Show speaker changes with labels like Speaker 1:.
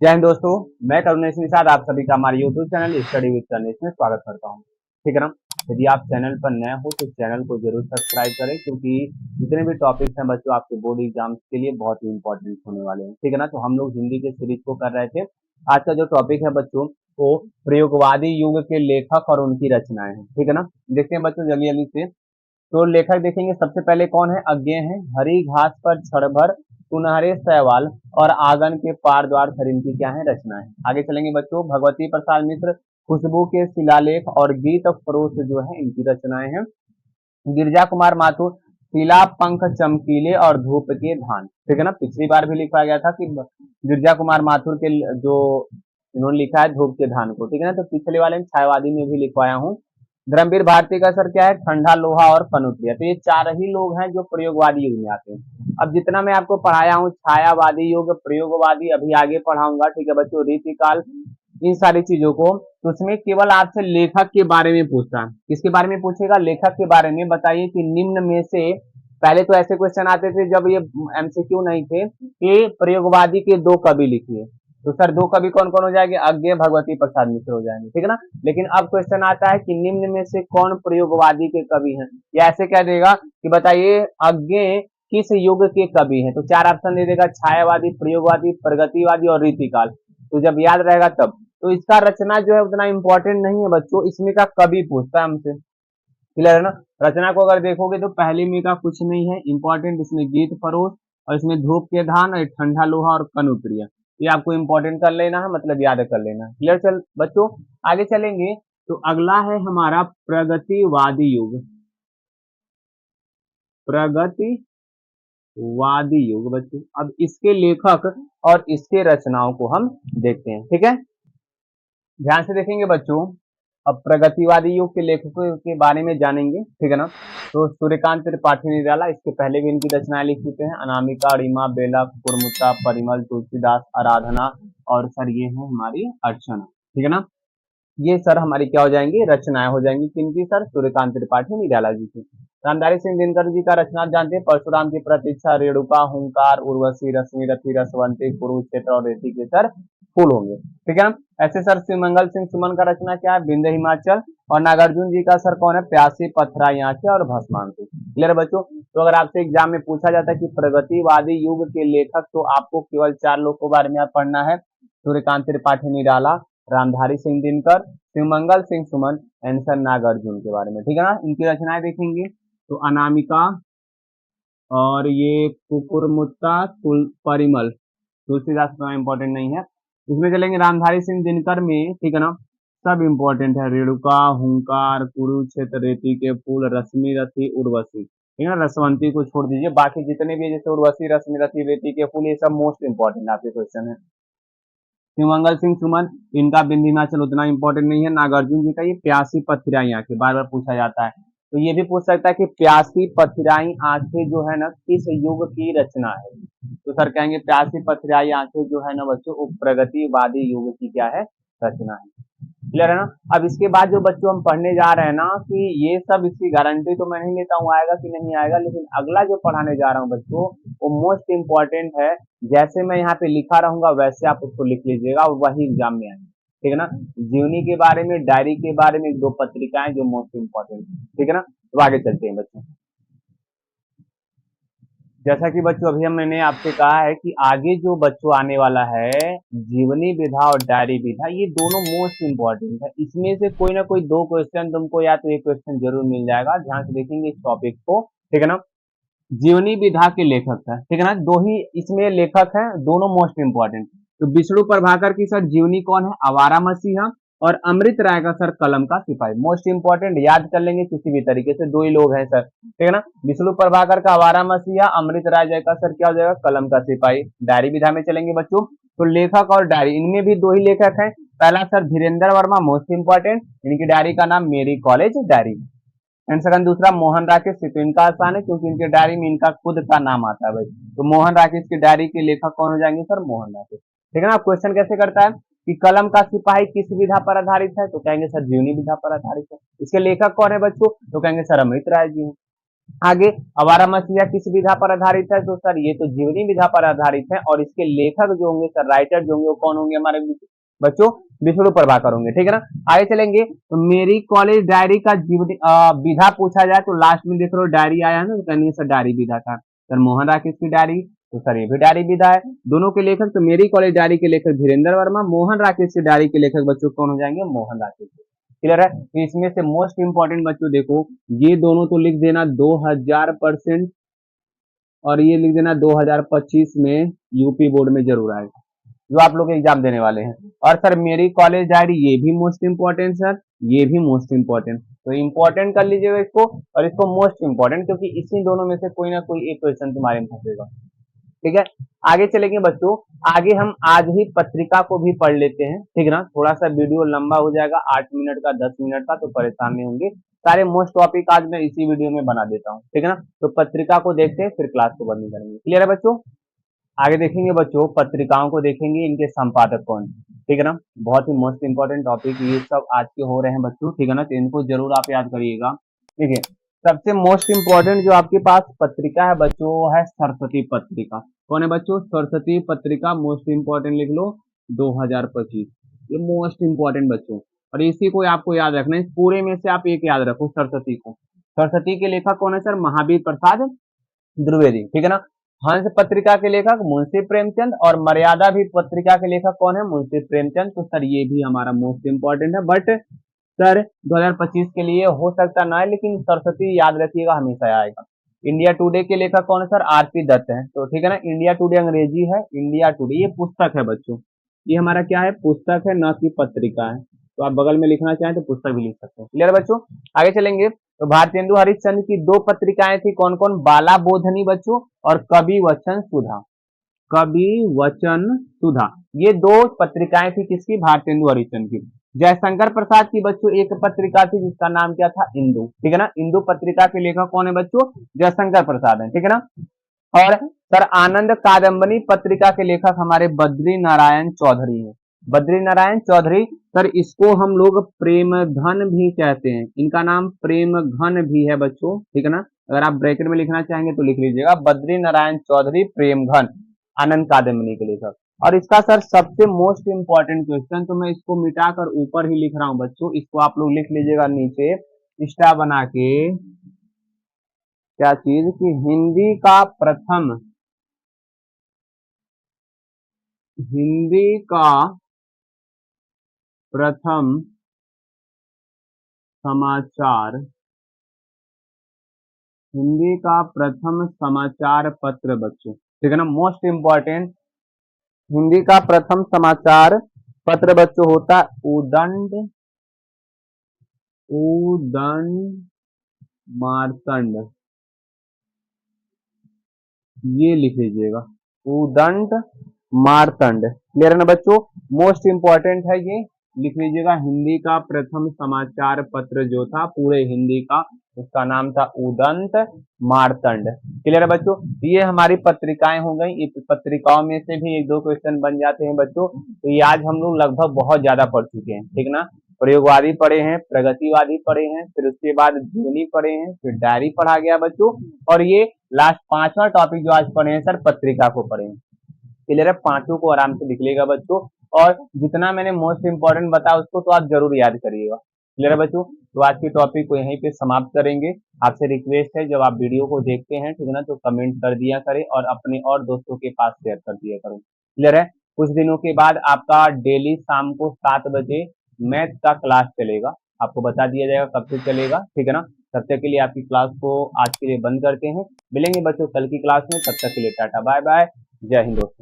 Speaker 1: जय हिंद दोस्तों। मैं करुणेश निषाद आप सभी का हमारे YouTube channel study with Karunesh में स्वागत करता हूं। ठीक है ना। यदि आप चैनल पर नए हो तो चैनल को जरूर सब्सक्राइब करें, क्योंकि जितने भी टॉपिक्स हैं बच्चों आपके बोर्ड एग्जाम्स के लिए बहुत ही इंपॉर्टेंट होने वाले हैं। ठीक है ना। तो हम लोग हिंदी के सीरीज को कर रहे थे। आज का जो टॉपिक है बच्चों वो प्रयोगवादी युग के लेखक और उनकी रचनाएं हैं। ठीक है ना। देखते हैं बच्चों जल्दी जल्दी से। तो लेखक देखेंगे, सबसे पहले कौन है? अज्ञे हैं। हरी घास पर क्षण भर सुनहरे सैवाल और आंगन के पार द्वार सर, इनकी क्या है? रचनाएं। आगे चलेंगे बच्चों। भगवती प्रसाद मिश्र, खुशबू के शिलालेख और गीत फरोश जो है इनकी रचनाएं हैं। गिरजा कुमार माथुर, पीला पंख चमकीले और धूप के धान। ठीक है ना। पिछली बार भी लिखा गया था कि गिरजा कुमार माथुर के जो इन्होंने लिखा है धूप के धान को। ठीक है ना। तो पिछले वाले में छायावादी में भी लिखवाया हूँ। धर्मवीर भारती का सर क्या है? ठंडा लोहा और कनुप्रिया। तो ये चार ही लोग हैं जो प्रयोगवादी युग में आते हैं। अब जितना मैं आपको पढ़ाया हूँ छायावादी युग, प्रयोगवादी, अभी आगे पढ़ाऊंगा। ठीक है बच्चों। रीतिकाल, इन सारी चीजों को, तो उसमें केवल आपसे लेखक के बारे में पूछता है। किसके बारे में पूछेगा? लेखक के बारे में। बताइए कि निम्न में से, पहले तो ऐसे क्वेश्चन आते थे जब ये एमसीक्यू नहीं थे, कि प्रयोगवादी के दो कवि लिखिए। तो सर दो कवि कौन कौन हो जाएंगे? अज्ञे, भगवती प्रसाद मिश्र हो जाएंगे। ठीक है ना। लेकिन अब क्वेश्चन आता है कि निम्न में से कौन प्रयोगवादी के कवि हैं, या ऐसे कह देगा कि बताइए अज्ञे किस युग के कवि हैं। तो चार ऑप्शन दे देगा: छायावादी, प्रयोगवादी, प्रगतिवादी और रीतिकाल। तो जब याद रहेगा तब। तो इसका रचना जो है उतना इंपॉर्टेंट नहीं है बच्चों, इसमें का कवि पूछता है हमसे। क्लियर है ना। रचना को अगर देखोगे तो पहली में का कुछ नहीं है इंपॉर्टेंट, इसमें गीत फरोश और इसमें धूप के धान और ठंडा लोहा और कनुप्रिया। ये आपको इंपॉर्टेंट कर लेना है, मतलब याद कर लेना है। क्लियर। चल बच्चों आगे चलेंगे। तो अगला है हमारा प्रगतिवादी युग। प्रगतिवादी युग बच्चों। अब इसके लेखक और इसके रचनाओं को हम देखते हैं। ठीक है, ध्यान से देखेंगे बच्चों। अब प्रगतिवादी युग के लेखकों के बारे में जानेंगे। ठीक है ना। तो सूर्यकांत त्रिपाठी निराला, इसके पहले भी इनकी रचनाएं लिख चुके हैं। अनामिका, रीमा, बेला, कुरमुत्ता, परिमल, तुलसीदास, आराधना और सर ये है हमारी अर्चना। ठीक है ना। ये सर हमारी क्या हो जाएंगी? रचनाएं हो जाएंगी। किनकी सर? सूर्यकांत त्रिपाठी निराला जी की। रामधारी सिंह दिनकर जी का रचना जानते हैं: परशुराम की प्रतीक्षा, रेणुका, हुंकार, उर्वशी, रश्मि रथी, रसवंती, कुरुक्षेत्र और रेती के सर फूल होंगे। ठीक है ना। ऐसे सर शिवमंगल सिंह सुमन का रचना क्या है? विंध्य हिमाचल। और नागार्जुन जी का सर कौन है? प्यासी, पथराई आंखें और भस्मांसु। क्लियर बच्चों। तो अगर आपसे एग्जाम में पूछा जाता है कि प्रगतिवादी युग के लेखक, तो आपको केवल चार लोग के बारे में आप पढ़ना है: सूर्यकांत त्रिपाठी निराला, रामधारी सिंह दिनकर, शिवमंगल सिंह सुमन, एंसर नागार्जुन के बारे में। ठीक है ना। इनकी रचनाएं देखेंगे तो अनामिका और ये कुकुरमुत्ता, परिमल, तुलसीदास का इंपॉर्टेंट नहीं है। इसमें चलेंगे रामधारी सिंह दिनकर में। ठीक है ना। सब इंपॉर्टेंट है: रेणुका, हुंकार, कुरुक्षेत्र, रेती के फूल, रश्मि रथी, उर्वशी। ठीक है ना। रसवंती को छोड़ दीजिए, बाकी जितने भी जैसे उर्वशी, रश्मि रथी, रेती के फूल, ये सब मोस्ट इंपॉर्टेंट आपके क्वेश्चन है। शिवमंगल सिंह सुमन, इनका विंध्य हिमाचल उतना इंपॉर्टेंट नहीं है। नागार्जुन जी का ये प्यासी पथराई आंखें बार बार पूछा जाता है, तो ये भी पूछ सकता है कि प्यासी पथराई आंखें जो है ना किस युग की रचना है। तो सर कहेंगे प्यासी पथराई आंखें जो है ना बच्चों वो प्रगतिवादी युग की क्या है? रचना है। क्लियर है ना। अब इसके बाद जो बच्चों हम पढ़ने जा रहे हैं ना, कि ये सब, इसकी गारंटी तो मैं नहीं लेता हूँ आएगा कि नहीं आएगा, लेकिन अगला जो पढ़ाने जा रहा हूँ बच्चों वो मोस्ट इंपॉर्टेंट है। जैसे मैं यहाँ पे लिखा रहूंगा वैसे आप उसको लिख लीजिएगा और वही एग्जाम में आएंगे। ठीक है ना। जीवनी के बारे में, डायरी के बारे में एक दो पत्रिकाएं जो मोस्ट इंपॉर्टेंट है। ठीक है ना। तो आगे चलते हैं बच्चों। जैसा कि बच्चों अभी मैंने आपसे कहा है कि आगे जो बच्चों आने वाला है जीवनी विधा और डायरी विधा, ये दोनों मोस्ट इंपॉर्टेंट है। इसमें से कोई ना कोई दो क्वेश्चन तुमको, या तो एक क्वेश्चन जरूर मिल जाएगा। ध्यान से देखेंगे इस टॉपिक को। ठीक है ना। जीवनी विधा के लेखक है। ठीक है ना। दो ही इसमें लेखक हैं, दोनों मोस्ट इंपॉर्टेंट। तो विष्णु प्रभाकर की सर जीवनी कौन है? आवारा मसीहा। और अमृत राय का सर कलम का सिपाही। मोस्ट इंपॉर्टेंट, याद कर लेंगे किसी भी तरीके से, दो ही लोग हैं सर। ठीक है ना। विष्णु प्रभाकर का आवारा मसीहा, अमृत राय जय का सर क्या हो जाएगा? कलम का सिपाही। डायरी विधा में चलेंगे बच्चों। तो लेखक और डायरी, इनमें भी दो ही लेखक हैं। पहला sir Dhirendra Verma, most important, इनकी डायरी का नाम मेरी कॉलेज डायरी। एंड सेकंड दूसरा मोहन राकेश, तो इनका आसान है क्योंकि इनके डायरी में इनका खुद का नाम आता है भाई। तो मोहन राकेश की डायरी के लेखक कौन हो जाएंगे सर? मोहन राकेश। ठीक है ना। क्वेश्चन कैसे करता है कि कलम का सिपाही किस विधा पर आधारित है? तो कहेंगे सर जीवनी विधा पर आधारित है। इसके लेखक कौन है बच्चों? तो कहेंगे सर अमृत राय जी हैं। आगे आवारा मछलियां किस विधा पर आधारित है, तो सर ये तो जीवनी विधा पर आधारित है, और इसके लेखक जो होंगे सर, राइटर जो होंगे वो कौन होंगे हमारे बच्चों, विष्णु प्रभाकर होंगे, ठीक है ना। आगे चलेंगे तो मेरी कॉलेज डायरी का जीवनी विधा पूछा जाए तो लास्ट में देख रहे हो डायरी आया है ना, तो कहेंगे सर डायरी विधा था। सर मोहन राकेश की डायरी, तो सर ये भी डायरी विधा है। दोनों के लेखक, तो मेरी कॉलेज डायरी के लेखक धीरेन्द्र वर्मा, मोहन राकेश की डायरी के लेखक बच्चों कौन हो जाएंगे, मोहन राकेश। क्लियर है। तो इसमें से मोस्ट इंपॉर्टेंट बच्चों देखो, ये दोनों तो लिख देना 2000%, और ये लिख देना 2025 में यूपी बोर्ड में जरूर आएगा, जो आप लोग एग्जाम देने वाले हैं। और सर मेरी कॉलेज डायरी, ये भी मोस्ट इंपॉर्टेंट सर, ये भी मोस्ट इंपॉर्टेंट, तो इंपॉर्टेंट कर लीजिएगा इसको, और इसको मोस्ट इंपॉर्टेंट, क्योंकि इसी दोनों में से कोई ना कोई एक क्वेश्चन तुम्हारे में फंसेगा, ठीक है। आगे चलेंगे बच्चों, आगे हम आज ही पत्रिका को भी पढ़ लेते हैं, ठीक है ना। थोड़ा सा वीडियो लंबा हो जाएगा, 8 मिनट का 10 मिनट का, तो परेशान नहीं होंगे। सारे मोस्ट टॉपिक आज मैं इसी वीडियो में बना देता हूँ, ठीक है ना। तो पत्रिका को देखते हैं, फिर क्लास को बंद करेंगे। क्लियर है बच्चों। आगे देखेंगे बच्चों, पत्रिकाओं को देखेंगे, इनके संपादक कौन, ठीक है ना। बहुत ही मोस्ट इंपॉर्टेंट टॉपिक ये सब आज के हो रहे हैं बच्चों, ठीक है ना, तो इनको जरूर आप याद करिएगा, ठीक है। सबसे मोस्ट इंपॉर्टेंट जो आपके पास पत्रिका है बच्चों, वो है सरस्वती पत्रिका। कौन है बच्चों, सरस्वती पत्रिका, मोस्ट इंपॉर्टेंट लिख लो 2025, ये मोस्ट इंपॉर्टेंट बच्चों। और इसी को आपको याद रखना है, पूरे में से आप एक याद रखो सरस्वती को। सरस्वती के लेखक कौन है सर, महावीर प्रसाद द्विवेदी, ठीक है ना। हंस पत्रिका के लेखक मुंशी प्रेमचंद, और मर्यादा भी पत्रिका के लेखक कौन है, मुंशी प्रेमचंद। तो सर ये भी हमारा मोस्ट इंपॉर्टेंट है, बट सर 2025 के लिए हो सकता ना है, लेकिन सरस्वती याद रखिएगा, हमेशा आएगा। इंडिया टुडे के लेखक कौन है सर, आरपी दत्त है, तो ठीक है ना। इंडिया टुडे अंग्रेजी है, इंडिया टुडे ये पुस्तक है बच्चों, ये हमारा क्या है, पुस्तक है, न कि पत्रिका है। तो आप बगल में लिखना चाहें तो पुस्तक भी लिख सकते हैं। क्लियर है बच्चों। आगे चलेंगे तो भारतेंदु हरिश्चंद्र की 2 पत्रिकाएं थी, कौन कौन, बाला बोधनी बच्चों और कवि वचन सुधा, कवि वचन सुधा, ये 2 पत्रिकाएं थी किसकी, भारतेंदु हरिश्चंद्र की। जयशंकर प्रसाद की बच्चों एक पत्रिका थी जिसका नाम क्या था, इंदु, ठीक है ना। इंदु पत्रिका के लेखक कौन है बच्चों, जयशंकर प्रसाद है, ठीक है ना। और सर आनंद कादम्बनी पत्रिका के लेखक हमारे बद्री नारायण चौधरी है, बद्री नारायण चौधरी। सर इसको हम लोग प्रेम घन भी कहते हैं, इनका नाम प्रेम घन भी है बच्चों, ठीक है ना। अगर आप ब्रैकेट में लिखना चाहेंगे तो लिख लीजिएगा, बद्री नारायण चौधरी प्रेम घन, आनंद कादम्बनी के लेखक। और इसका सर सबसे मोस्ट इंपॉर्टेंट क्वेश्चन, तो मैं इसको मिटाकर ऊपर ही लिख रहा हूं बच्चों, इसको आप लोग लिख लीजिएगा नीचे स्टार बना के, क्या चीज कि हिंदी का प्रथम समाचार, हिंदी का प्रथम समाचार पत्र बच्चों, ठीक है ना, मोस्ट इंपॉर्टेंट। हिंदी का प्रथम समाचार पत्र बच्चों होता उदंड मार्तंड, ये लिख लीजिएगा उदंड मार्तंड। क्लियर है ना बच्चों, मोस्ट इंपॉर्टेंट है ये, लिख लीजिएगा। हिंदी का प्रथम समाचार पत्र जो था पूरे हिंदी का, उसका नाम था उदंत मार्तंड। क्लियर है बच्चों। ये हमारी पत्रिकाएं हो गई, इस पत्रिकाओं में से भी 1-2 क्वेश्चन बन जाते हैं बच्चों। तो ये आज हम लोग लगभग बहुत ज्यादा पढ़ चुके हैं, ठीक ना। प्रयोगवादी पढ़े हैं, प्रगतिवादी पढ़े हैं, फिर उसके बाद जीवनी पढ़े हैं, फिर डायरी पढ़ा गया बच्चों, और ये लास्ट 5वां टॉपिक जो आज पढ़े हैं सर, पत्रिका को पढ़े हैं। क्लियर है, 5 को आराम से लिख लेगा बच्चों, और जितना मैंने मोस्ट इंपॉर्टेंट बताया उसको तो आप जरूर याद करिएगा। क्लियर है बच्चों। तो आज की टॉपिक को यहीं पे समाप्त करेंगे। आपसे रिक्वेस्ट है, जब आप वीडियो को देखते हैं, ठीक है ना, तो कमेंट कर दिया करें और अपने और दोस्तों के पास शेयर कर दिया करो। क्लियर है। कुछ दिनों के बाद आपका डेली शाम को 7 बजे मैथ का क्लास चलेगा, आपको बता दिया जाएगा कब से चलेगा, ठीक है ना। तब तक के लिए आपकी क्लास को आज के लिए बंद करते हैं, मिलेंगे बच्चों कल की क्लास में, तब तक के लिए टाटा बाय बाय, जय हिंद दोस्तों।